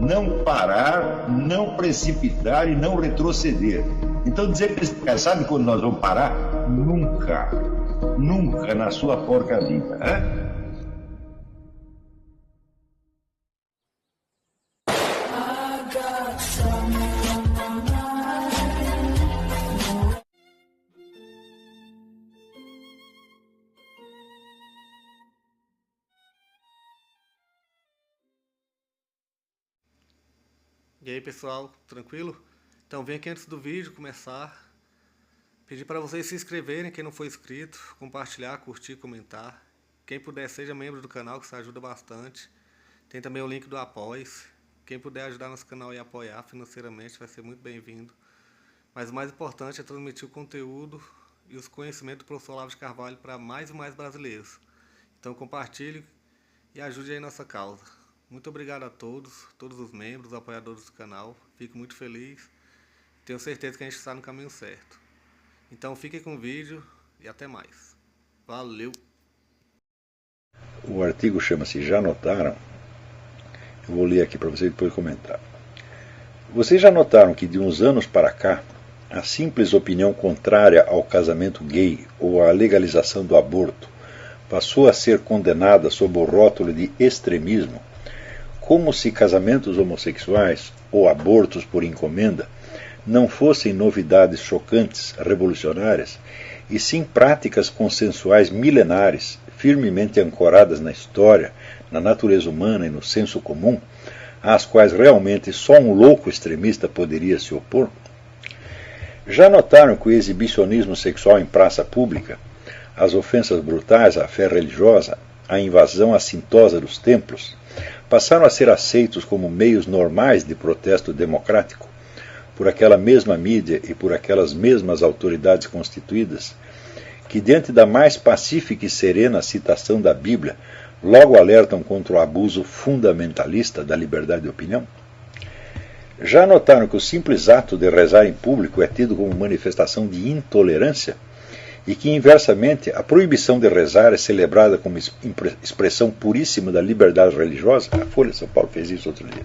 não parar, não precipitar e não retroceder. Então dizer para esse cara, sabe quando nós vamos parar? Nunca. Nunca na sua porca vida. Né? E aí pessoal, tranquilo? Então vem aqui antes do vídeo começar, pedir para vocês se inscreverem, quem não for inscrito, compartilhar, curtir, comentar. Quem puder seja membro do canal, que isso ajuda bastante. Tem também o link do Apoia-se. Quem puder ajudar nosso canal e apoiar financeiramente vai ser muito bem-vindo. Mas o mais importante é transmitir o conteúdo e os conhecimentos do professor Olavo de Carvalho para mais e mais brasileiros. Então compartilhe e ajude aí nossa causa. Muito obrigado a todos os membros, apoiadores do canal. Fico muito feliz. Tenho certeza que a gente está no caminho certo. Então fiquem com o vídeo e até mais. Valeu! O artigo chama-se Já Notaram? Eu vou ler aqui para vocês depois comentar. Vocês já notaram que de uns anos para cá, a simples opinião contrária ao casamento gay ou à legalização do aborto passou a ser condenada sob o rótulo de extremismo, como se casamentos homossexuais ou abortos por encomenda não fossem novidades chocantes, revolucionárias, e sim práticas consensuais milenares, firmemente ancoradas na história, na natureza humana e no senso comum, às quais realmente só um louco extremista poderia se opor? Já notaram que o exibicionismo sexual em praça pública, as ofensas brutais à fé religiosa, a invasão assintosa dos templos, passaram a ser aceitos como meios normais de protesto democrático por aquela mesma mídia e por aquelas mesmas autoridades constituídas, que diante da mais pacífica e serena citação da Bíblia, logo alertam contra o abuso fundamentalista da liberdade de opinião? Já notaram que o simples ato de rezar em público é tido como manifestação de intolerância e que, inversamente, a proibição de rezar é celebrada como expressão puríssima da liberdade religiosa? A Folha de São Paulo fez isso outro dia.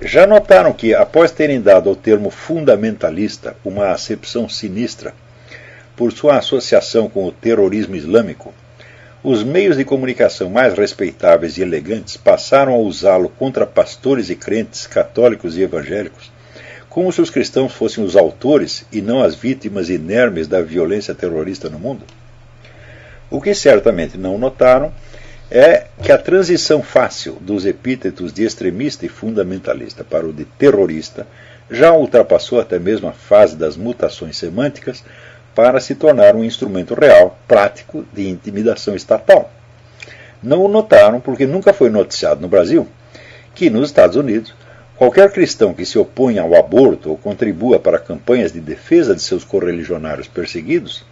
Já notaram que, após terem dado ao termo fundamentalista uma acepção sinistra por sua associação com o terrorismo islâmico, os meios de comunicação mais respeitáveis e elegantes passaram a usá-lo contra pastores e crentes, católicos e evangélicos, como se os cristãos fossem os autores e não as vítimas inermes da violência terrorista no mundo? O que certamente não notaram é que a transição fácil dos epítetos de extremista e fundamentalista para o de terrorista já ultrapassou até mesmo a fase das mutações semânticas para se tornar um instrumento real, prático, de intimidação estatal. Não o notaram porque nunca foi noticiado no Brasil que, nos Estados Unidos, qualquer cristão que se oponha ao aborto ou contribua para campanhas de defesa de seus correligionários perseguidos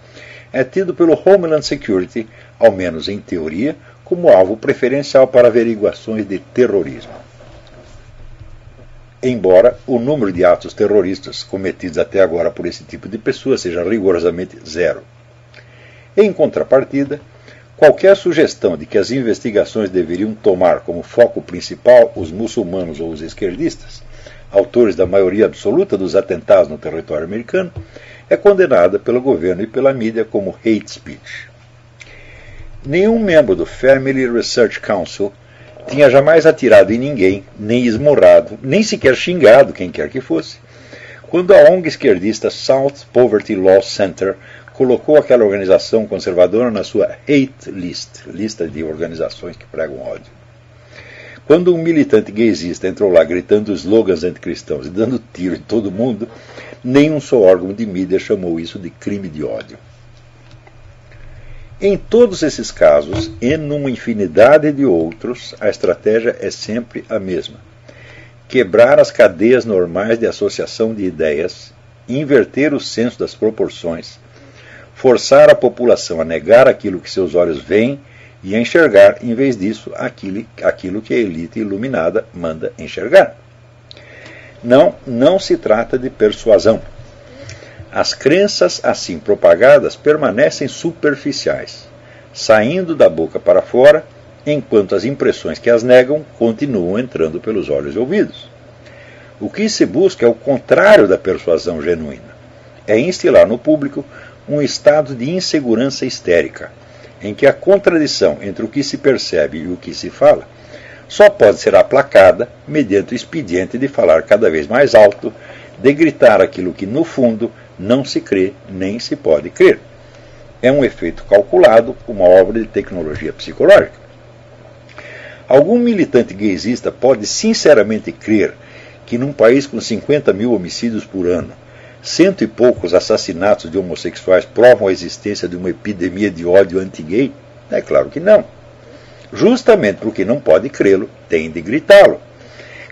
é tido pelo Homeland Security, ao menos em teoria, como alvo preferencial para averiguações de terrorismo. Embora o número de atos terroristas cometidos até agora por esse tipo de pessoa seja rigorosamente zero. Em contrapartida, qualquer sugestão de que as investigações deveriam tomar como foco principal os muçulmanos ou os esquerdistas, autores da maioria absoluta dos atentados no território americano, é condenada pelo governo e pela mídia como hate speech. Nenhum membro do Family Research Council tinha jamais atirado em ninguém, nem esmurrado, nem sequer xingado quem quer que fosse, quando a ONG esquerdista South Poverty Law Center colocou aquela organização conservadora na sua hate list, lista de organizações que pregam ódio. Quando um militante gaysista entrou lá gritando slogans anticristãos e dando tiro em todo mundo, nenhum só órgão de mídia chamou isso de crime de ódio. Em todos esses casos, e numa infinidade de outros, a estratégia é sempre a mesma: quebrar as cadeias normais de associação de ideias, inverter o senso das proporções, forçar a população a negar aquilo que seus olhos veem e a enxergar, em vez disso, aquilo que a elite iluminada manda enxergar. Não se trata de persuasão. As crenças assim propagadas permanecem superficiais, saindo da boca para fora, enquanto as impressões que as negam continuam entrando pelos olhos e ouvidos. O que se busca é o contrário da persuasão genuína. É instilar no público um estado de insegurança histérica, em que a contradição entre o que se percebe e o que se fala só pode ser aplacada mediante o expediente de falar cada vez mais alto, de gritar aquilo que, no fundo, não se crê nem se pode crer. É um efeito calculado, uma obra de tecnologia psicológica. Algum militante gaysista pode sinceramente crer que num país com 50 mil homicídios por ano, 100 e poucos assassinatos de homossexuais provam a existência de uma epidemia de ódio anti-gay? É claro que não. Justamente porque não pode crê-lo, tem de gritá-lo.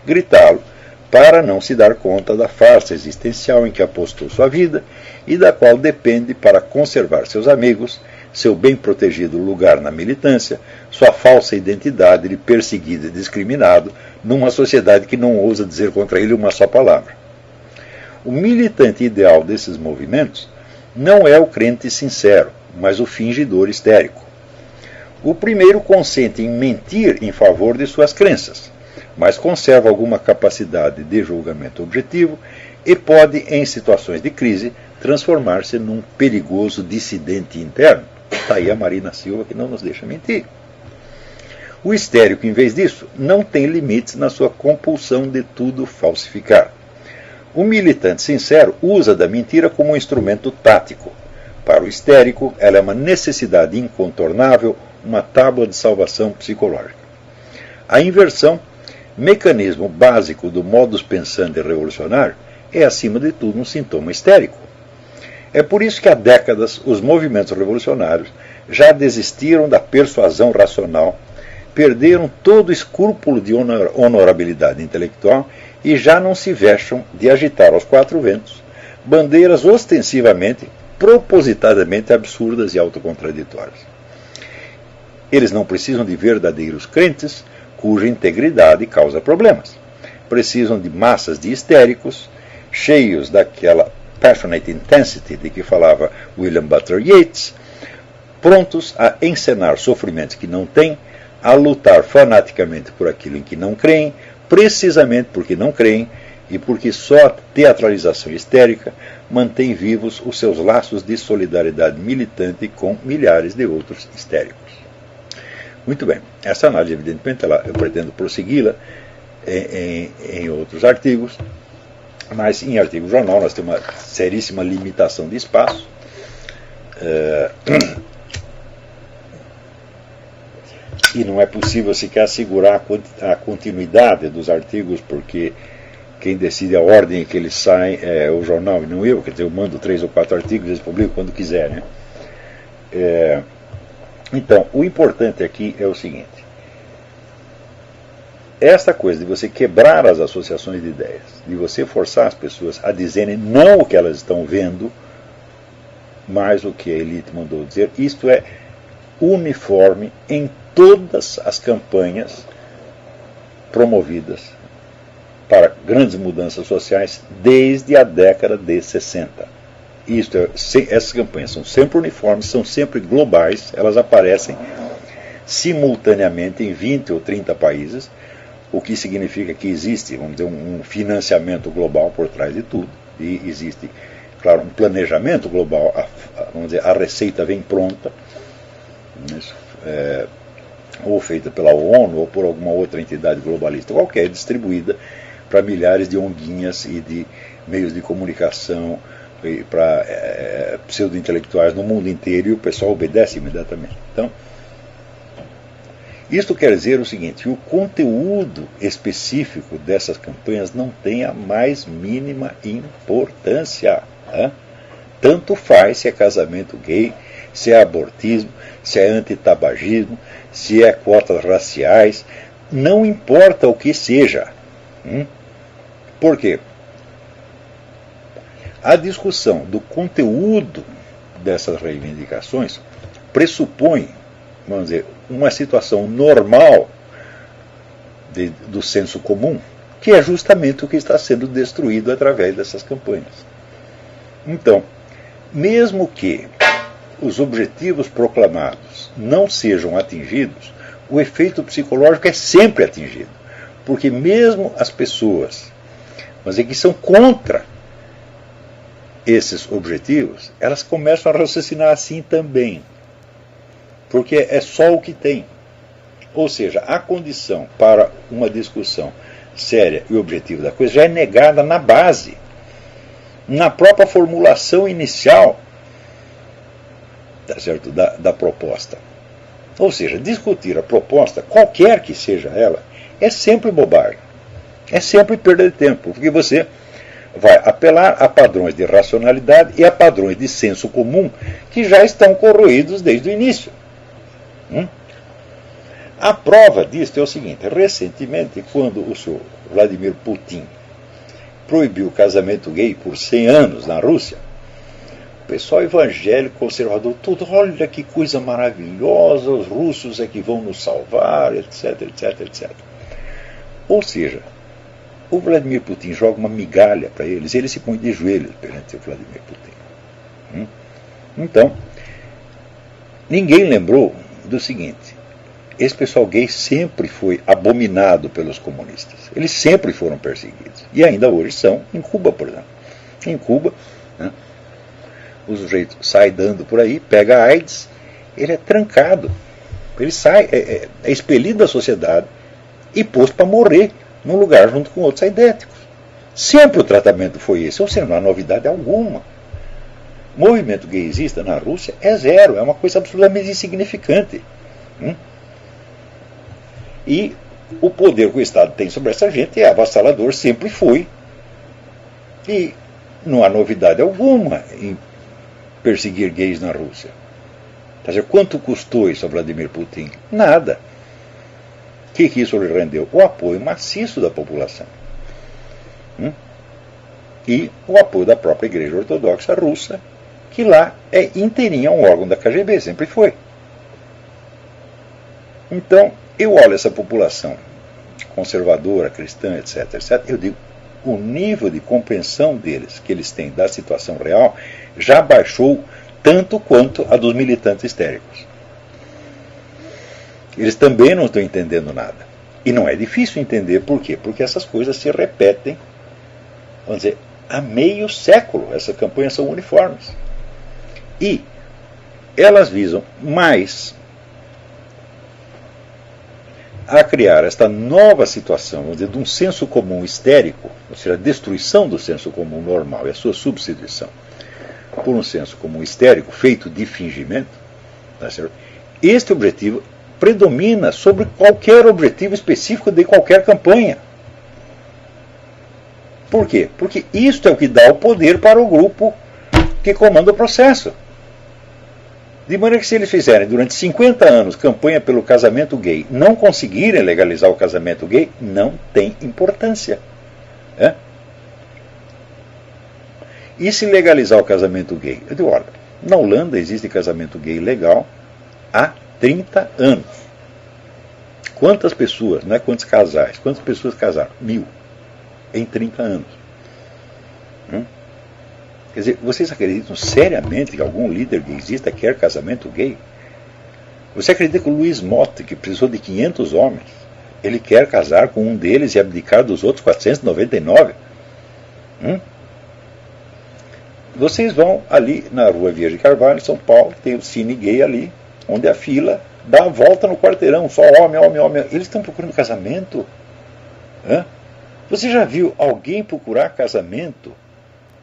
Gritá-lo para não se dar conta da farsa existencial em que apostou sua vida e da qual depende para conservar seus amigos, seu bem protegido lugar na militância, sua falsa identidade de perseguido e discriminado numa sociedade que não ousa dizer contra ele uma só palavra. O militante ideal desses movimentos não é o crente sincero, mas o fingidor histérico. O primeiro consente em mentir em favor de suas crenças, mas conserva alguma capacidade de julgamento objetivo e pode, em situações de crise, transformar-se num perigoso dissidente interno. Está aí a Marina Silva, que não nos deixa mentir. O histérico, em vez disso, não tem limites na sua compulsão de tudo falsificar. O militante sincero usa da mentira como um instrumento tático. Para o histérico, ela é uma necessidade incontornável, uma tábua de salvação psicológica. A inversão, mecanismo básico do modus pensandi revolucionário, é, acima de tudo, um sintoma histérico. É por isso que há décadas os movimentos revolucionários já desistiram da persuasão racional, perderam todo escrúpulo de honorabilidade intelectual e já não se vexam de agitar aos quatro ventos bandeiras ostensivamente, propositadamente absurdas e autocontraditórias. Eles não precisam de verdadeiros crentes cuja integridade causa problemas. Precisam de massas de histéricos, cheios daquela passionate intensity de que falava William Butler Yeats, prontos a encenar sofrimentos que não têm, a lutar fanaticamente por aquilo em que não creem, precisamente porque não creem e porque só a teatralização histérica mantém vivos os seus laços de solidariedade militante com milhares de outros histéricos. Muito bem, essa análise, evidentemente, eu pretendo prossegui-la em outros artigos, mas em artigo jornal nós temos uma seríssima limitação de espaço. E não é possível sequer assegurar a continuidade dos artigos, porque quem decide a ordem em que eles saem é o jornal e não eu. Quer dizer, eu mando 3 ou 4 artigos e eles publicam quando quiser, né? Então, o importante aqui é o seguinte: esta coisa de você quebrar as associações de ideias, de você forçar as pessoas a dizerem não o que elas estão vendo, mas o que a elite mandou dizer, isto é uniforme em todas as campanhas promovidas para grandes mudanças sociais desde a década de 60. Essas campanhas são sempre uniformes, são sempre globais, elas aparecem simultaneamente em 20 ou 30 países, o que significa que existe, vamos dizer, um financiamento global por trás de tudo, e existe, claro, um planejamento global, vamos dizer, a receita vem pronta, ou feita pela ONU ou por alguma outra entidade globalista qualquer, distribuída para milhares de onguinhas e de meios de comunicação para pseudo-intelectuais no mundo inteiro, e o pessoal obedece imediatamente. Então, isto quer dizer o seguinte: o conteúdo específico dessas campanhas não tem a mais mínima importância. Tanto faz se é casamento gay, se é abortismo, se é antitabagismo, se é cotas raciais, não importa o que seja. Por quê? A discussão do conteúdo dessas reivindicações pressupõe, vamos dizer, uma situação normal do senso comum, que é justamente o que está sendo destruído através dessas campanhas. Então, mesmo que os objetivos proclamados não sejam atingidos, o efeito psicológico é sempre atingido. Porque mesmo as pessoas, mas é que são contra esses objetivos, elas começam a raciocinar assim também. Porque é só o que tem. Ou seja, a condição para uma discussão séria e objetiva da coisa já é negada na base, na própria formulação inicial, tá certo, da proposta. Ou seja, discutir a proposta, qualquer que seja ela, é sempre bobagem. É sempre perda de tempo, porque você vai apelar a padrões de racionalidade e a padrões de senso comum que já estão corroídos desde o início. A prova disso é o seguinte: recentemente, quando o senhor Vladimir Putin proibiu o casamento gay por 100 anos na Rússia, o pessoal evangélico, conservador, tudo, olha que coisa maravilhosa, os russos é que vão nos salvar, etc, etc, etc. Ou seja, o Vladimir Putin joga uma migalha para eles e eles se põem de joelhos perante o Vladimir Putin. Então, ninguém lembrou do seguinte: esse pessoal gay sempre foi abominado pelos comunistas. Eles sempre foram perseguidos. E ainda hoje são, em Cuba, por exemplo. Em Cuba, né, o sujeito sai dando por aí, pega a AIDS, ele é trancado. Ele sai, é expelido da sociedade e posto para morrer num lugar junto com outros aidéticos. Sempre o tratamento foi esse, ou seja, não há novidade alguma. O movimento gaysista na Rússia é zero, é uma coisa absolutamente insignificante. E o poder que o Estado tem sobre essa gente é avassalador, sempre foi. E não há novidade alguma em perseguir gays na Rússia. Quanto custou isso a Vladimir Putin? Nada. O que isso lhe rendeu? O apoio maciço da população. E o apoio da própria Igreja Ortodoxa Russa, que lá é inteirinha um órgão da KGB, sempre foi. Então, eu olho essa população conservadora, cristã, etc, etc, eu digo, o nível de compreensão deles, que eles têm da situação real, já baixou tanto quanto a dos militantes histéricos. Eles também não estão entendendo nada. E não é difícil entender por quê? Porque essas coisas se repetem, vamos dizer, há meio século. Essas campanhas são uniformes. E elas visam mais a criar esta nova situação, vamos dizer, de um senso comum histérico, ou seja, a destruição do senso comum normal e a sua substituição por um senso comum histérico feito de fingimento. Tá certo? Este objetivo predomina sobre qualquer objetivo específico de qualquer campanha. Por quê? Porque isto é o que dá o poder para o grupo que comanda o processo. De maneira que, se eles fizerem durante 50 anos campanha pelo casamento gay, não conseguirem legalizar o casamento gay, não tem importância. E se legalizar o casamento gay? Eu digo, olha, na Holanda existe casamento gay legal há 30 anos. Quantas pessoas, não é quantos casais, quantas pessoas casaram? 1000 em 30 anos. Quer dizer, vocês acreditam seriamente que algum líder gaysista quer casamento gay? Você acredita que o Luiz Motta, que precisou de 500 homens, ele quer casar com um deles e abdicar dos outros 499? Vocês vão ali na rua Via de Carvalho, em São Paulo, tem o Cine Gay ali, onde a fila dá a volta no quarteirão, só homem, homem, homem. Eles estão procurando casamento? Você já viu alguém procurar casamento,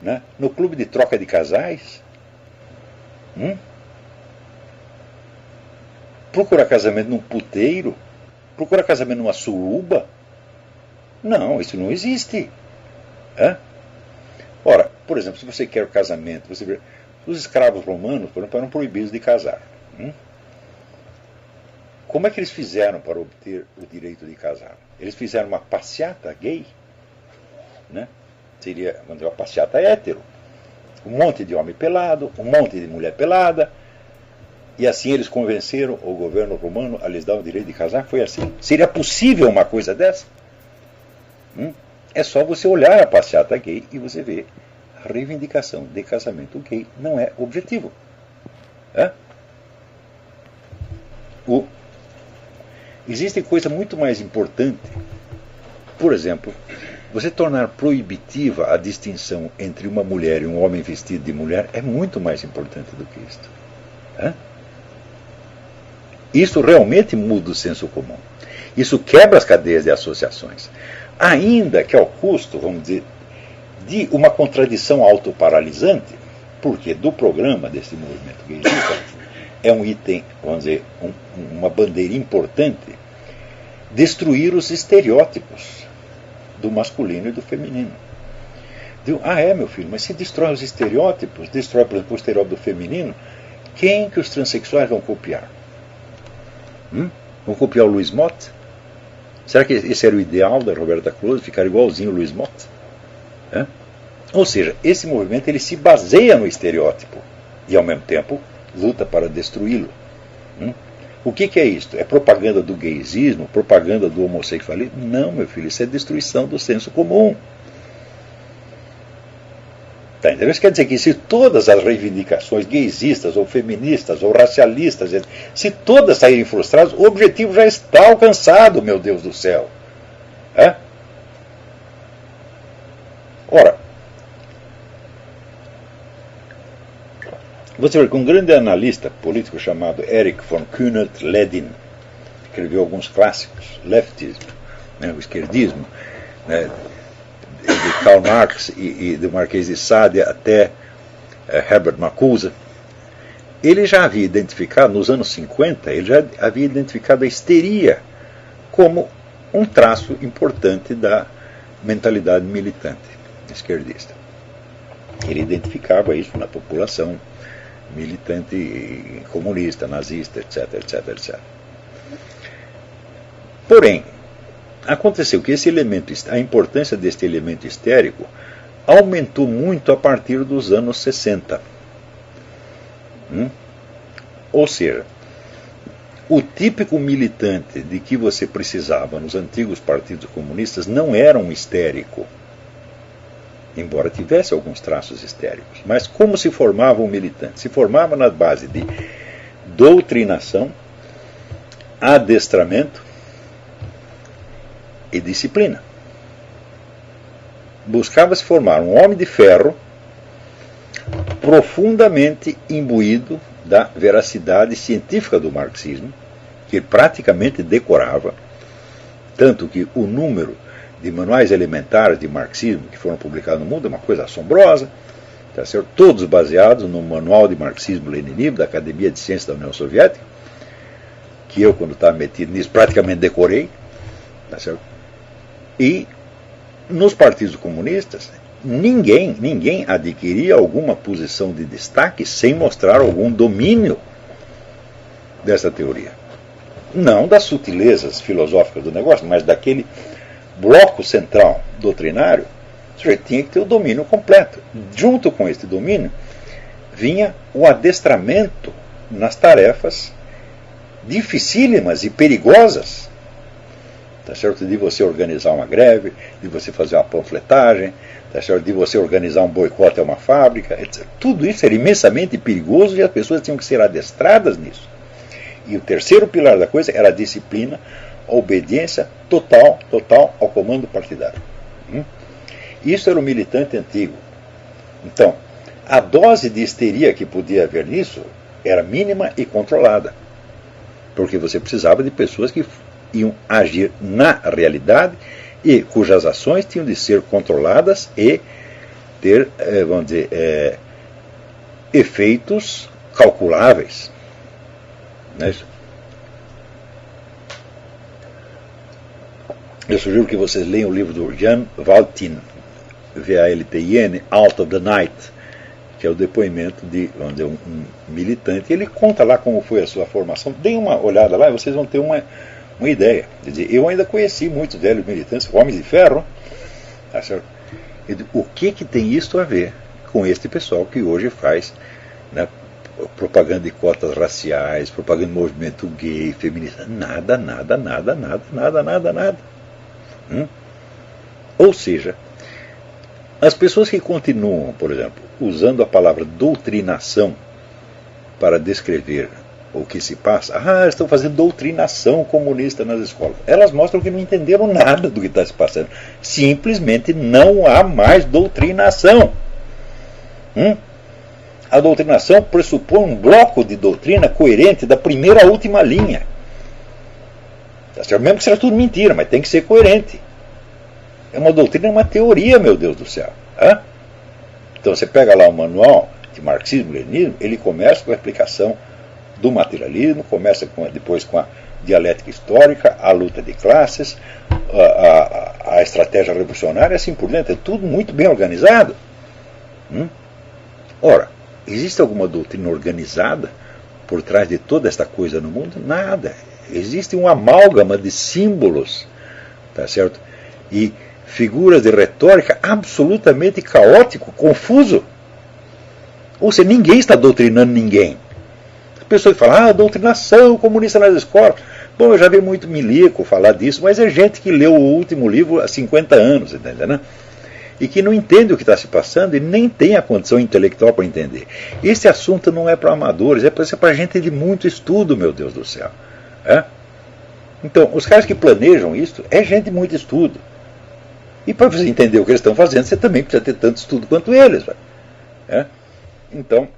né, no clube de troca de casais? Procura casamento num puteiro? Procura casamento numa suruba? Não, isso não existe. Ora, por exemplo, se você quer casamento, você vê, os escravos romanos, por exemplo, eram proibidos de casar. Como é que eles fizeram para obter o direito de casar? Eles fizeram uma passeata gay, né? Seria, vamos dizer, uma passeata hétero. Um monte de homem pelado, um monte de mulher pelada, e assim eles convenceram o governo romano a lhes dar o direito de casar. Foi assim. Seria possível uma coisa dessa? É só você olhar a passeata gay e você vê a reivindicação de casamento gay não é objetivo. Existe coisa muito mais importante. Por exemplo, você tornar proibitiva a distinção entre uma mulher e um homem vestido de mulher é muito mais importante do que isto. Isso realmente muda o senso comum. Isso quebra as cadeias de associações. Ainda que ao custo, vamos dizer, de uma contradição autoparalisante, porque do programa desse movimento gaysista é um item, vamos dizer, uma bandeira importante, destruir os estereótipos do masculino e do feminino. Meu filho, mas se destrói os estereótipos, destrói, por exemplo, o estereótipo do feminino, quem que os transexuais vão copiar? Vão copiar o Luiz Motta? Será que esse era o ideal da Roberta Close, ficar igualzinho o Luiz Motta? Ou seja, esse movimento ele se baseia no estereótipo e, ao mesmo tempo, luta para destruí-lo. O que é isto? É propaganda do gaysismo? Propaganda do homossexualismo? Não, meu filho, isso é destruição do senso comum. Tá, então isso quer dizer que se todas as reivindicações gaysistas, ou feministas, ou racialistas, se todas saírem frustradas, o objetivo já está alcançado, meu Deus do céu. Ora, você vê que um grande analista político chamado Erich von Kühnert-Ledin escreveu alguns clássicos, leftismo, o esquerdismo, de Karl Marx e do Marquês de Sade até Herbert Marcuse. Ele já havia identificado, nos anos 50, ele já havia identificado a histeria como um traço importante da mentalidade militante esquerdista. Ele identificava isso na população militante comunista, nazista, etc, etc, etc. Porém, aconteceu que esse elemento, a importância deste elemento histérico aumentou muito a partir dos anos 60. Ou seja, o típico militante de que você precisava nos antigos partidos comunistas não era um histérico, embora tivesse alguns traços histéricos. Mas como se formava um militante? Se formava na base de doutrinação, adestramento e disciplina. Buscava-se formar um homem de ferro profundamente imbuído da veracidade científica do marxismo, que ele praticamente decorava, tanto que o número de manuais elementares de marxismo que foram publicados no mundo é uma coisa assombrosa, tá certo? Todos baseados no Manual de Marxismo-Leninismo da Academia de Ciências da União Soviética, que eu, quando estava metido nisso, praticamente decorei, tá certo? E nos partidos comunistas, ninguém adquiria alguma posição de destaque sem mostrar algum domínio dessa teoria. Não das sutilezas filosóficas do negócio, mas daquele bloco central doutrinário, o sujeito tinha que ter o domínio completo. Junto com este domínio, vinha o adestramento nas tarefas dificílimas e perigosas, tá certo? De você organizar uma greve, de você fazer uma panfletagem, tá certo? De você organizar um boicote a uma fábrica, etc. Tudo isso era imensamente perigoso e as pessoas tinham que ser adestradas nisso. E o terceiro pilar da coisa era a disciplina, a obediência total ao comando partidário. Isso era o militante antigo. Então, a dose de histeria que podia haver nisso era mínima e controlada, porque você precisava de pessoas que iam agir na realidade e cujas ações tinham de ser controladas e ter, vamos dizer, efeitos calculáveis. Não é isso? Eu sugiro que vocês leiam o livro do Jan Valtin, V-A-L-T-I-N, Out of the Night, que é o depoimento de, vamos dizer, um militante. Ele conta lá como foi a sua formação. Deem uma olhada lá e vocês vão ter uma ideia. Quer dizer, eu ainda conheci muitos velhos militantes, homens de ferro. Tá certo? O que tem isso a ver com este pessoal que hoje faz, né, propaganda de cotas raciais, propaganda de movimento gay, feminista? Nada. Ou seja, as pessoas que continuam, por exemplo, usando a palavra doutrinação para descrever o que se passa? Ah, estão fazendo doutrinação comunista nas escolas. Elas mostram que não entenderam nada do que está se passando. Simplesmente não há mais doutrinação. A doutrinação pressupõe um bloco de doutrina coerente da primeira à última linha. Mesmo que seja tudo mentira, mas tem que ser coerente. É uma doutrina, é uma teoria, meu Deus do céu. Então você pega lá o manual de marxismo-leninismo, ele começa com a explicação do materialismo, começa depois com a dialética histórica, a luta de classes, a estratégia revolucionária, assim por dentro. É tudo muito bem organizado. Ora, existe alguma doutrina organizada por trás de toda esta coisa no mundo? Nada. Existe um amálgama de símbolos, tá certo? E figuras de retórica absolutamente caótico, confuso. Ou seja, ninguém está doutrinando ninguém. A pessoa fala, doutrinação comunista nas escolas. Bom, eu já vi muito milico falar disso, mas é gente que leu o último livro há 50 anos, entende, né? E que não entende o que está se passando e nem tem a condição intelectual para entender. Esse assunto não é para amadores, é para gente de muito estudo, meu Deus do céu. Então, os caras que planejam isso é gente de muito estudo. E para você entender o que eles estão fazendo, você também precisa ter tanto estudo quanto eles. Então,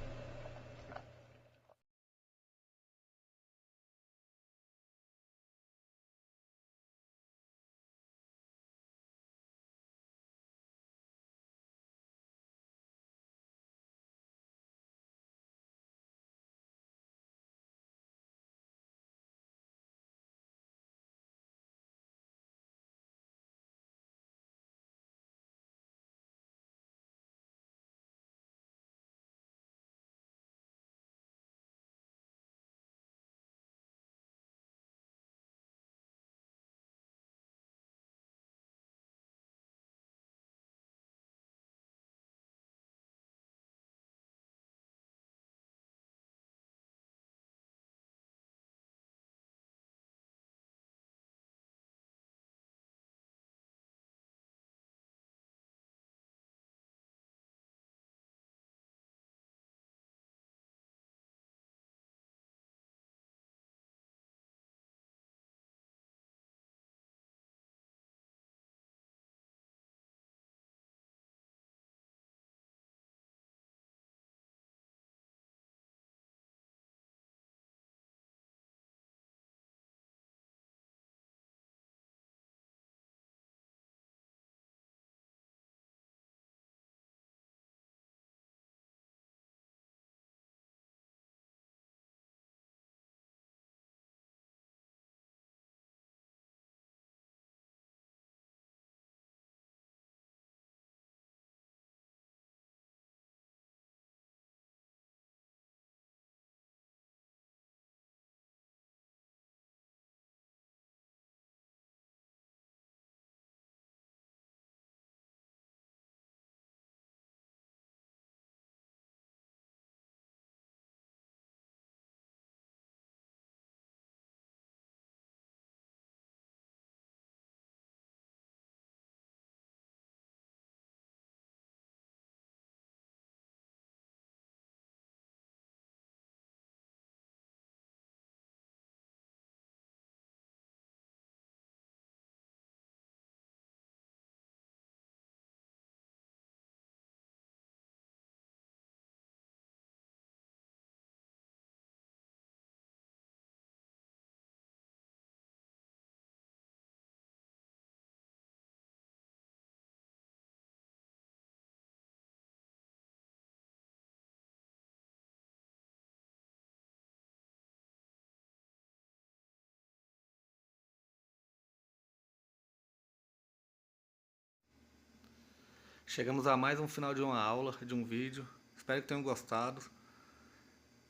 Chegamos a mais um final de uma aula, de um vídeo. Espero que tenham gostado.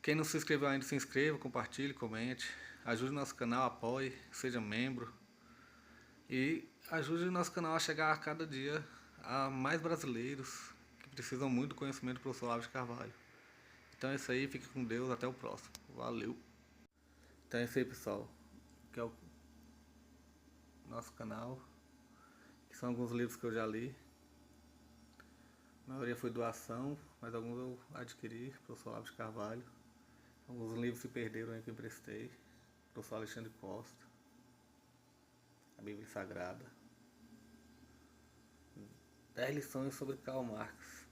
Quem não se inscreveu ainda, se inscreva, compartilhe, comente. Ajude o nosso canal, apoie, seja membro. E ajude o nosso canal a chegar a cada dia a mais brasileiros que precisam muito do conhecimento do professor Olavo de Carvalho. Então é isso aí, fique com Deus, até o próximo. Valeu! Então é isso aí, pessoal. Que é o nosso canal. Que são alguns livros que eu já li. A maioria foi doação, mas alguns eu adquiri, professor Olavo de Carvalho. Alguns livros se perderam aí que eu emprestei. Professor Alexandre Costa. A Bíblia Sagrada. 10 lições sobre Karl Marx.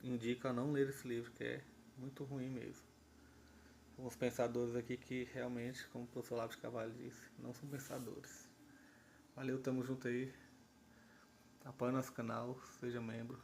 Indico a não ler esse livro, que é muito ruim mesmo. Alguns pensadores aqui que realmente, como o professor Olavo de Carvalho disse, não são pensadores. Valeu, tamo junto aí. Apoie nosso canal, seja membro.